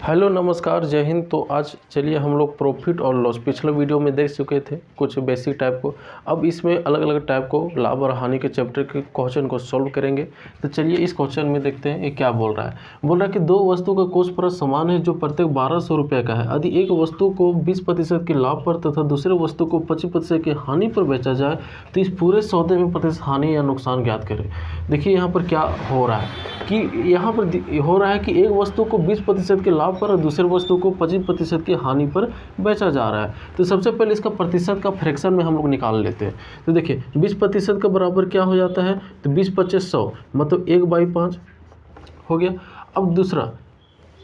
Hello नमस्कार जय हिंद। तो आज चलिए हम लोग प्रॉफिट और लॉस पिछले वीडियो में देख चुके थे कुछ बेसिक टाइप को। अब इसमें अलग अलग टाइप को लाभ और हानि के चैप्टर के क्वेश्चन को सॉल्व करेंगे। तो चलिए इस क्वेश्चन में देखते हैं ये क्या बोल रहा है। बोल रहा है कि दो वस्तु का कोष प्राइस समान है जो प्रत्येक 1200 रुपये का है। यदि एक वस्तु को 20% के लाभ पर तथा दूसरे वस्तु को 25% की हानि पर बेचा जाए तो इस पूरे सौदे में प्रतिशत हानि या नुकसान ज्ञात करें। देखिए यहाँ पर क्या हो रहा है कि यहाँ पर हो रहा है कि एक वस्तु को 20% के लाभ पर और दूसरे वस्तु को 25% की हानि पर बेचा जा रहा है। तो सबसे पहले इसका प्रतिशत का फ्रैक्शन में हम लोग निकाल लेते हैं। तो देखिए 20% का बराबर क्या हो जाता है, तो 20×25=100 मतलब 1/5 हो गया। अब दूसरा,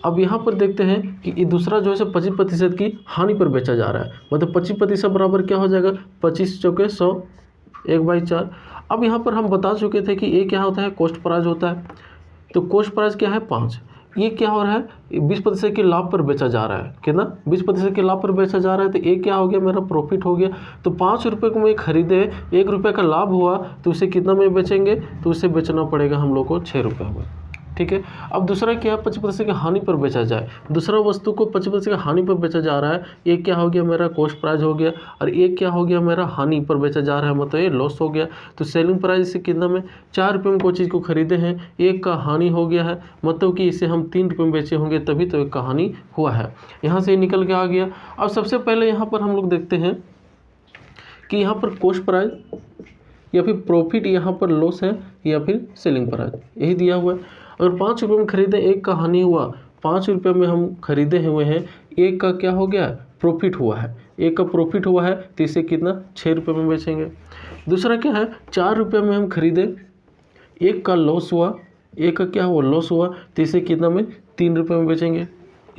अब यहाँ पर देखते हैं कि ये दूसरा जो है 25% की हानि पर बेचा जा रहा है, मतलब 25% बराबर क्या हो जाएगा, 25×100 1/4। अब यहाँ पर हम बता चुके थे कि ये क्या होता है, कॉस्ट प्राइस होता है। तो कॉस्ट प्राइस क्या है 5। ये क्या हो रहा है, 20% के लाभ पर बेचा जा रहा है। कितना, 20% के लाभ पर बेचा जा रहा है। तो ये क्या हो गया, मेरा प्रॉफिट हो गया। तो 5 रुपये को मैं खरीदे, 1 रुपये का लाभ हुआ तो उसे कितना में बेचेंगे, तो उसे बेचना पड़ेगा हम लोग को 6 रुपये में। ठीक है। अब दूसरा क्या है, 25% की हानि पर बेचा जाए। दूसरा वस्तु को 25% की हानि पर बेचा जा रहा है। एक क्या हो गया, मेरा कॉस्ट प्राइस हो गया, और एक क्या हो गया, मेरा हानि पर बेचा जा रहा है, मतलब ये लॉस हो गया। तो सेलिंग प्राइस से कितना में 4 रुपये में कोई चीज़ को खरीदे हैं, एक का हानि हो गया है, मतलब कि इसे हम 3 रुपये में बेचे होंगे तभी तो एक का हानि हुआ है। यहाँ से निकल के आ गया। अब सबसे पहले यहाँ पर हम लोग देखते हैं कि यहाँ पर कॉस्ट प्राइस या फिर प्रॉफिट, यहाँ पर लॉस है या फिर सेलिंग प्राइस, यही दिया हुआ है। अगर 5 रुपये में खरीदे, एक का हानि हुआ, 5 रुपये में हम खरीदे हुए हैं, एक का क्या हो गया, प्रॉफिट हुआ है, एक का प्रॉफिट हुआ है तो इसे कितना 6 रुपये में बेचेंगे। दूसरा क्या है, 4 रुपये में हम खरीदे, एक का लॉस हुआ, एक का क्या हुआ, लॉस हुआ, तो इसे कितना में 3 रुपये में बेचेंगे।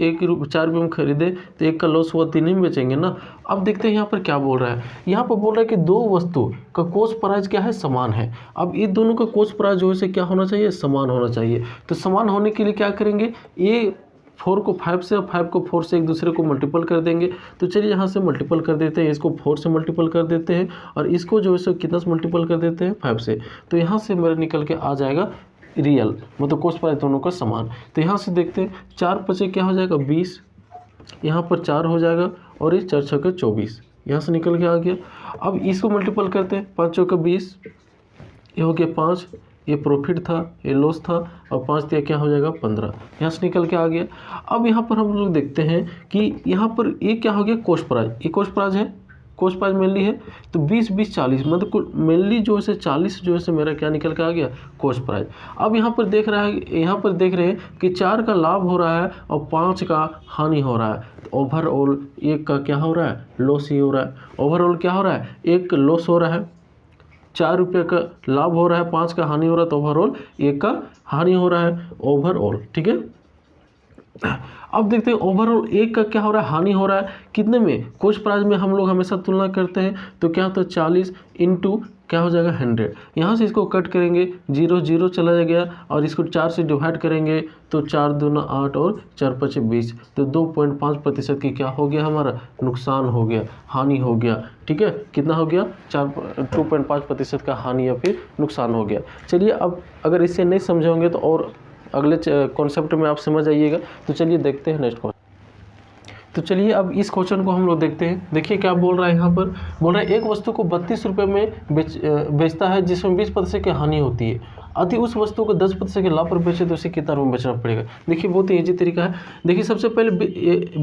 4 रुपये में खरीदे तो एक का लॉस हुआ, 3 ही में बेचेंगे ना। अब देखते हैं यहाँ पर क्या बोल रहा है। यहाँ पर बोल रहा है कि दो वस्तु का कॉस्ट प्राइस क्या है, समान है। अब ये दोनों का कॉस्ट प्राइस जो है क्या होना चाहिए, समान होना चाहिए। तो समान होने के लिए क्या करेंगे, ये 4 को 5 से और 5 को 4 से एक दूसरे को मल्टीपल कर देंगे। तो चलिए यहाँ से मल्टीपल कर देते हैं, इसको 4 से मल्टीपल कर देते हैं और इसको जो है कितना से मल्टीपल कर देते हैं, 5 से। तो यहाँ से मेरा निकल के आ जाएगा रियल, मतलब कॉस्ट प्राइस दोनों का समान। तो यहाँ से देखते हैं 4×5 क्या हो जाएगा 20, यहाँ पर 4 हो जाएगा और ये 4×6 24, यहाँ से निकल के आ गया। अब इसको मल्टीपल करते हैं, 5×4 20, ये हो गया 5, ये प्रॉफिट था, ये लॉस था, और 5 दिया क्या हो जाएगा 15, यहाँ से निकल के आ गया। अब यहाँ पर हम लोग देखते हैं कि यहाँ पर ये क्या हो गया, कॉस्ट प्राइस, ये कॉस्ट प्राइस है, कॉस्ट प्राइस मेनली है। तो 20 40 मतलब मेनली जो है 40 जो है मेरा क्या निकल के आ गया, कॉस्ट प्राइस। अब यहाँ पर देख रहा है, यहाँ पर देख रहे हैं कि 4 का लाभ हो रहा है और 5 का हानि हो रहा है। तो ओवरऑल एक का क्या हो रहा है, लॉस ही हो रहा है। ओवरऑल क्या हो रहा है, एक लॉस हो रहा है, 4 रुपये का लाभ हो रहा है, 5 का हानि हो रहा है, तो ओवरऑल एक का हानि हो रहा है ओवरऑल। ठीक है। अब देखते हैं ओवरऑल एक का क्या हो रहा है, हानि हो रहा है। कितने में, कॉस्ट प्राइस में हम लोग हमेशा तुलना करते हैं। तो क्या होता है 40 इंटू क्या हो जाएगा 100। यहाँ से इसको कट करेंगे, 0 0 चला गया, और इसको 4 से डिवाइड करेंगे तो 4 दूना 8 और 4 5 20। तो 2.5% की क्या हो गया, हमारा नुकसान हो गया, हानि हो गया। ठीक है, कितना हो गया, 2.5% का हानि या फिर नुकसान हो गया। चलिए अब अगर इसे नहीं समझोगे तो और अगले कॉन्सेप्ट में आप समझ आइएगा। तो चलिए देखते हैं नेक्स्ट क्वेश्चन। तो चलिए अब इस क्वेश्चन को हम लोग देखते हैं। देखिए क्या बोल रहा है, यहाँ पर बोल रहा है एक वस्तु को 32 रुपये में बेचता है जिसमें 20% की हानि होती है। यदि उस वस्तु को 10% के लाभ पर बेचे तो उसे कितना रुपये बेचना पड़ेगा। देखिए बहुत ही ईजी तरीका है। देखिए सबसे पहले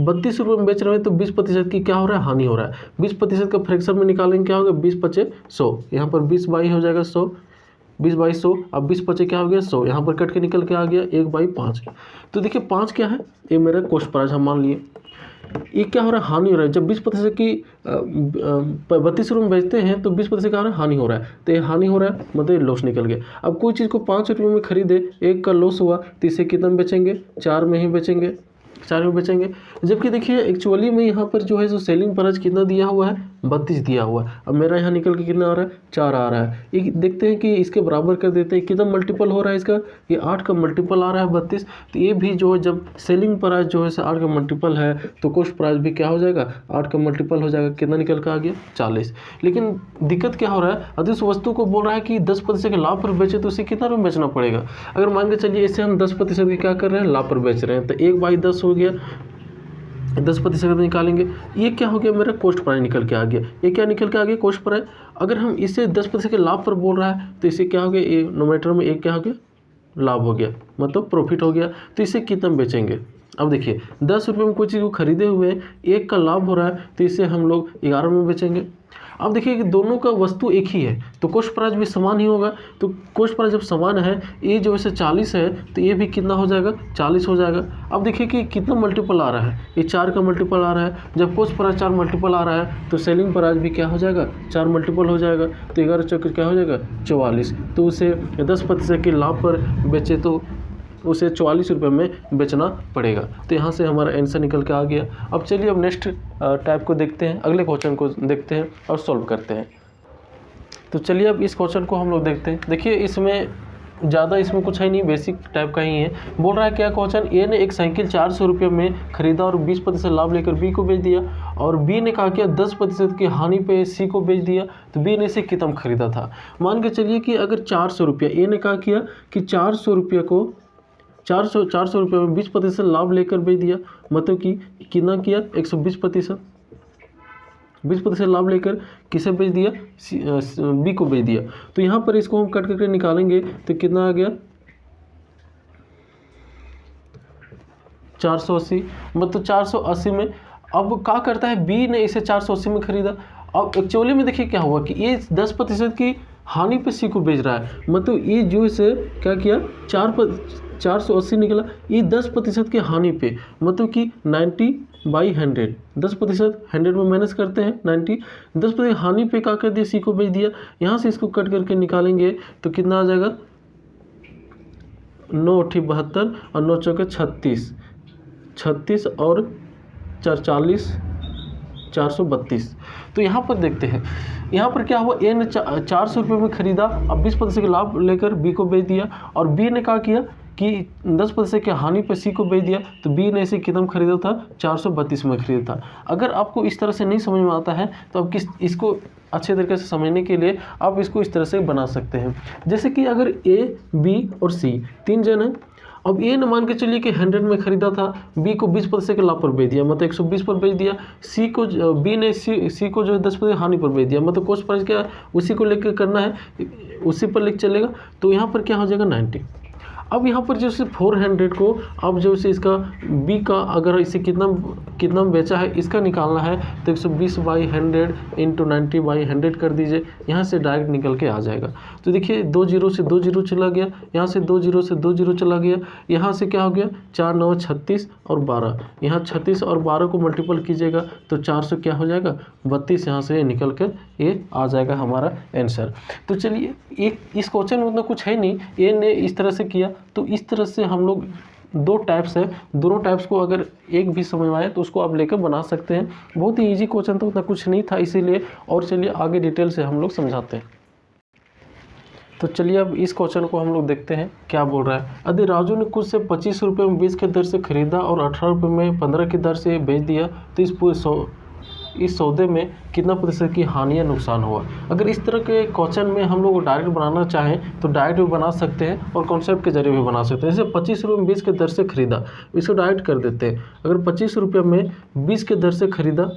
32 रुपये में बेच रहे हैं तो 20% की क्या हो रहा है, हानि हो रहा है। 20% का फ्रैक्शन में निकालेंगे, क्या होगा 20×5=100, यहाँ पर 20/100 हो जाएगा 100, 20/100। अब 20×5 क्या हो गया 100, यहाँ पर कट के निकल के आ गया 1/5। तो देखिए 5 क्या है, ये मेरा कॉस्ट प्राइस हम मान लिए। ये क्या हो रहा है, हानि हो रहा है। जब 20% की 32 रुपये में बेचते हैं तो 20% का हानि हो रहा है। तो ये हानि हो रहा है, मतलब लॉस निकल गया। अब कोई चीज़ को 5 रुपये में खरीदे, एक का लॉस हुआ तो इसे कितना में बेचेंगे, 4 में ही बेचेंगे, 4 में बेचेंगे। जबकि देखिए एक्चुअली में यहाँ पर जो है सेलिंग प्राइस कितना दिया हुआ है, 32 दिया हुआ है। अब मेरा यहाँ निकल के कितना आ रहा है, 4 आ रहा है। ये देखते हैं कि इसके बराबर कर देते हैं, कितना मल्टीपल हो रहा है इसका, ये 8 का मल्टीपल आ रहा है 32। तो ये भी जो है जब सेलिंग प्राइस जो है 8 का मल्टीपल है तो कॉस्ट प्राइस भी क्या हो जाएगा, 8 का मल्टीपल हो जाएगा। कितना निकल के आ गया, 40। लेकिन दिक्कत क्या हो रहा है, यदि उस वस्तु को बोल रहा है कि 10% के लाभ पर बेचे तो उसे कितना में बेचना पड़ेगा। अगर मान के चलिए इसे हम 10% के क्या कर रहे हैं, लाभ पर बेच रहे हैं, तो 1/10 हो गया, 10% निकालेंगे। ये क्या हो गया, मेरा कॉस्ट प्राइस निकल के आ गया। ये क्या निकल के आ गया, कॉस्ट प्राइस। अगर हम इसे 10% के लाभ पर बोल रहा है तो इसे क्या हो गया, ये नोमीटर में एक क्या हो गया, लाभ हो गया, मतलब प्रॉफिट हो गया। तो इसे कितना में बेचेंगे। अब देखिए 10 रुपये में कोई चीज़ को खरीदे हुए 1 का लाभ हो रहा है तो इसे हम लोग 11 में बेचेंगे। अब देखिए कि दोनों का वस्तु एक ही है तो कॉस्ट प्राइस भी समान ही होगा। तो कॉस्ट प्राइस जब समान है, ये जो है 40 है तो ये भी कितना हो जाएगा, 40 हो जाएगा। अब देखिए कि कितना मल्टीपल आ रहा है, ये 4 का मल्टीपल आ रहा है। जब कॉस्ट प्राइस 4 मल्टीपल आ रहा है तो सेलिंग प्राइस भी क्या हो जाएगा, 4 मल्टीपल हो जाएगा। तो 11 चक्कर क्या हो जाएगा, 44। तो उसे 10% के लाभ पर बेचे तो उसे 44 रुपये में बेचना पड़ेगा। तो यहाँ से हमारा आंसर निकल के आ गया। अब चलिए अब नेक्स्ट टाइप को देखते हैं, अगले क्वेश्चन को देखते हैं और सॉल्व करते हैं। तो चलिए अब इस क्वेश्चन को हम लोग देखते हैं। देखिए इसमें ज़्यादा इसमें कुछ है नहीं, बेसिक टाइप का ही है। बोल रहा है क्या क्वेश्चन, ए ने एक साइकिल 400 रुपये में खरीदा और 20% लाभ लेकर बी को बेच दिया, और बी ने कहा कि 10% की हानि पे सी को बेच दिया, तो बी ने इसे कितना खरीदा था। मान के चलिए कि अगर 400 रुपये, ए ने कहा किया कि 400 रुपये को 400 रुपये में 20% लाभ लेकर बेच दिया, मतलब कि कितना किया, 120%। 20% लाभ लेकर किसे बेच दिया, बी को बेच दिया। तो यहाँ पर इसको हम कट करके निकालेंगे तो कितना आ गया, 480। मतलब 480 में अब क्या करता है, बी ने इसे 480 में खरीदा। अब एक्चुअली में देखिए क्या हुआ कि ये 10% की हानि पे सी को बेच रहा है, मतलब ये जो इसे क्या किया, 480 निकला, ये 10% की हानि पे, मतलब कि 90/100, 10% 100 में माइनस करते हैं 90, 10% हानि पे क्या कर दिया, सी को बेच दिया। यहाँ से इसको कट करके निकालेंगे तो कितना आ जाएगा, 9 × 72 और 9 × 36, 36 और 40, 432। तो यहाँ पर देखते हैं, यहाँ पर क्या हुआ, ए ने 400 रुपये में खरीदा, अब 20% के लाभ लेकर बी को बेच दिया, और बी ने क्या किया कि 10% की हानि पर सी को बेच दिया। तो बी ने इसे कितना खरीदा था, 432 में खरीदा था। अगर आपको इस तरह से नहीं समझ में आता है तो आप इसको अच्छे तरीके से समझने के लिए आप इसको इस तरह से बना सकते हैं। जैसे कि अगर ए, बी और सी 3 जन हैं, अब ए ने मान के चलिए कि 100 में खरीदा था, बी को 20% के लाभ पर बेच दिया, मतलब 120 पर बेच दिया। सी को बी ने सी को जो है 10% हानि पर बेच दिया, मतलब कॉस्ट प्राइस क्या उसी को लेकर करना है, उसी पर लेकर चलेगा। तो यहाँ पर क्या हो जाएगा, 90। अब यहाँ पर जो है 400 को अब जो है इसका बी का अगर इसे कितना बेचा है इसका निकालना है तो 120/100 × 90/100 कर दीजिए। यहाँ से डायरेक्ट निकल के आ जाएगा। तो देखिए 2 0 से 2 0 चला गया, यहाँ से 2 0 से 2 0 चला गया, यहाँ से क्या हो गया, 4 9 36 और 12, यहाँ 36 और 12 को मल्टीपल कीजिएगा तो 400 क्या हो जाएगा, 32। यहाँ से निकल कर ये आ जाएगा हमारा आंसर। तो चलिए एक इस क्वेश्चन में उतना कुछ है नहीं, ए ने इस तरह से किया। तो इस तरह से हम लोग 2 टाइप्स है, दोनों टाइप्स को अगर एक भी समझ में आए तो उसको आप लेकर बना सकते हैं। बहुत ही इजी क्वेश्चन था, उतना कुछ नहीं था इसीलिए। और चलिए आगे डिटेल से हम लोग समझाते हैं। तो चलिए अब इस क्वेश्चन को हम लोग देखते हैं क्या बोल रहा है। यदि राजू ने कुछ से 25 रुपये में 20 की दर से खरीदा और 18 रुपये में 15 की दर से बेच दिया, तो इस सौदे में कितना प्रतिशत की हानि या नुकसान हुआ। अगर इस तरह के क्वेश्चन में हम लोग डायरेक्ट बनाना चाहें तो डायरेक्ट भी बना सकते हैं और कॉन्सेप्ट के जरिए भी बना सकते हैं। जैसे 25 रुपये में 20 की दर से खरीदा, इसको डायरेक्ट कर देते हैं। अगर 25 रुपये में 20 की दर से खरीदा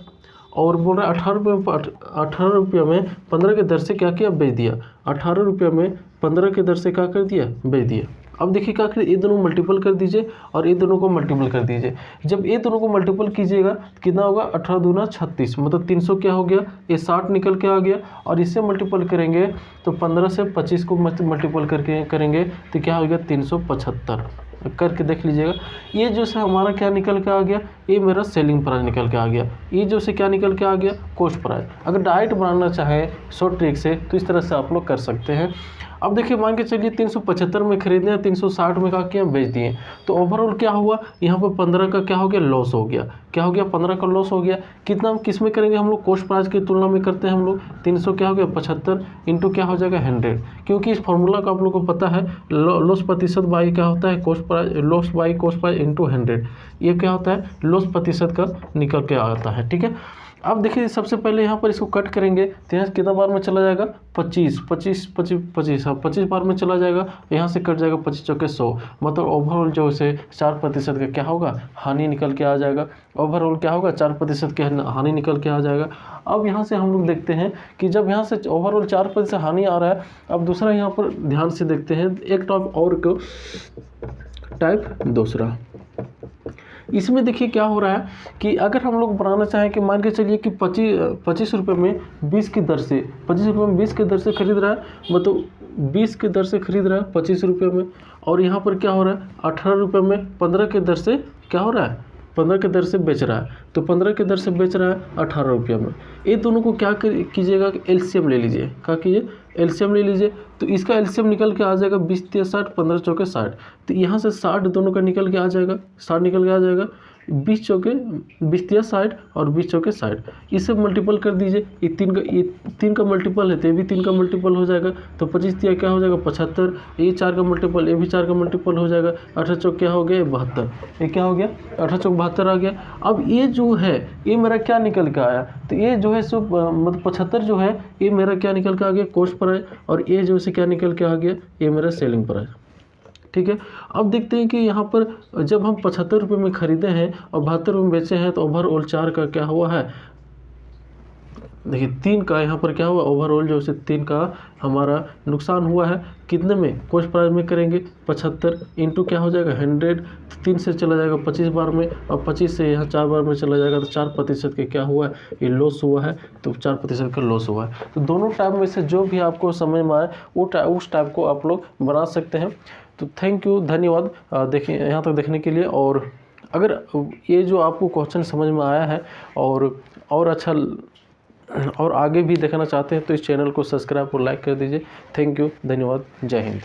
और बोल रहा है 18 रुपये में 15 की दर से क्या किया, बेच दिया। 18 रुपये में 15 की दर से क्या कर दिया, बेच दिया। अब देखिए क्या करिए, ये दोनों मल्टीपल कर दीजिए और ये दोनों को मल्टीपल कर दीजिए। जब ये दोनों को मल्टीपल कीजिएगा तो कितना होगा, 18 दूना 36, मतलब 300 क्या हो गया, ये 60 निकल के आ गया। और इससे मल्टीपल करेंगे तो 15 से 25 को मल्टीपल करके करेंगे तो क्या हो गया, 375 करके देख लीजिएगा। ये जो से हमारा क्या निकल के आ गया, ये मेरा सेलिंग प्राइस निकल के आ गया। ये जो से क्या निकल के आ गया, कॉस्ट प्राइस। अगर डायरेक्ट बनाना चाहे शॉर्ट ट्रिक से तो इस तरह से आप लोग कर सकते हैं। अब देखिए मान के चलिए 375 में खरीदने हैं, 360 में क्या किया बेच दिए, तो ओवरऑल क्या हुआ यहाँ पर 15 का क्या हो गया लॉस हो गया। क्या हो गया 15 का लॉस हो गया। कितना हम किस में करेंगे हम लोग कॉस्ट प्राइस की तुलना में करते हैं हम लोग 300 क्या हो गया 75 इंटू क्या हो जाएगा 100, क्योंकि इस फॉर्मूला का आप लोग को पता है लॉस प्रतिशत बाई क्या होता है cost price, loss by cost price into 100, ये क्या होता है लॉस प्रतिशत का निकल के आता है। ठीक है, अब देखिए सबसे पहले यहाँ पर इसको कट करेंगे तो यहाँ कितना बार में चला जाएगा 25 25 25 25, हाँ 25 बार में चला जाएगा, यहाँ से कट जाएगा 25 चौके 100, मतलब ओवरऑल जो उसे 4% का क्या होगा हानि निकल के आ जाएगा। ओवरऑल क्या होगा 4% के हानि निकल के आ जाएगा। अब यहाँ से हम लोग देखते हैं कि जब यहाँ से ओवरऑल 4% हानि आ रहा है, अब दूसरा यहाँ पर ध्यान से देखते हैं एक टाइप और को टाइप दूसरा। इसमें देखिए क्या हो रहा है कि अगर हम लोग बनाना चाहें कि मान के चलिए कि 25 रुपये में 20 की दर से 25 रुपये में 20 की दर से खरीद रहा है, मतलब 20 की दर से खरीद रहा है 25 रुपये में, और यहाँ पर क्या हो रहा है 18 रुपये में 15 के दर से क्या हो रहा है 15 के दर से बेच रहा है, तो 15 के दर से बेच रहा है 18 रुपये में। ये दोनों को क्या कीजिएगा कि एलसीएम ले लीजिए, क्या कीजिए एलसीएम ले लीजिए, तो इसका एलसीएम निकल के आ जाएगा 20 × 60 15 चौके 60, तो यहाँ से 60 दोनों का निकल के आ जाएगा, 60 निकल के आ जाएगा 20 चौके 20 × 60 और 20 चौके 60, इसे मल्टीपल कर दीजिए, ये 3 का मल्टीपल है तो ये भी 3 का मल्टीपल हो जाएगा, तो 25 × क्या हो जाएगा 75, ये 4 का मल्टीपल, ये भी 4 का मल्टीपल हो जाएगा, 18 चौक क्या हो गया 72, ये क्या हो गया 18 चौक 72 आ गया। अब ये जो है ये मेरा क्या निकल के आया, तो ये जो है सो मतलब 75 जो है ये मेरा क्या निकल के आ गया कॉस्ट प्राइस, और ये जो से क्या निकल के आ गया ये मेरा सेलिंग प्राइस। ठीक है, अब देखते हैं कि यहाँ पर जब हम 75 रुपये में ख़रीदे हैं और 72 रुपये में बेचे हैं, तो ओवरऑल 4 का क्या हुआ है, देखिए 3 का यहाँ पर क्या हुआ ओवरऑल जो से 3 का हमारा नुकसान हुआ है। कितने में कॉस्ट प्राइस में करेंगे 75 इंटू क्या हो जाएगा 100, 3 से चला जाएगा 25 बार में, और 25 से यहाँ 4 बार में चला जाएगा, तो 4% के क्या हुआ है ये लॉस हुआ है, तो 4% का लॉस हुआ है। तो दोनों टाइप में से जो भी आपको समझ में आए उस टाइप को आप लोग बना सकते हैं। तो थैंक यू, धन्यवाद देखिए यहाँ तक देखने के लिए। और अगर ये जो आपको क्वेश्चन समझ में आया है और अच्छा और आगे भी देखना चाहते हैं तो इस चैनल को सब्सक्राइब और लाइक कर दीजिए। थैंक यू, धन्यवाद, जय हिंद।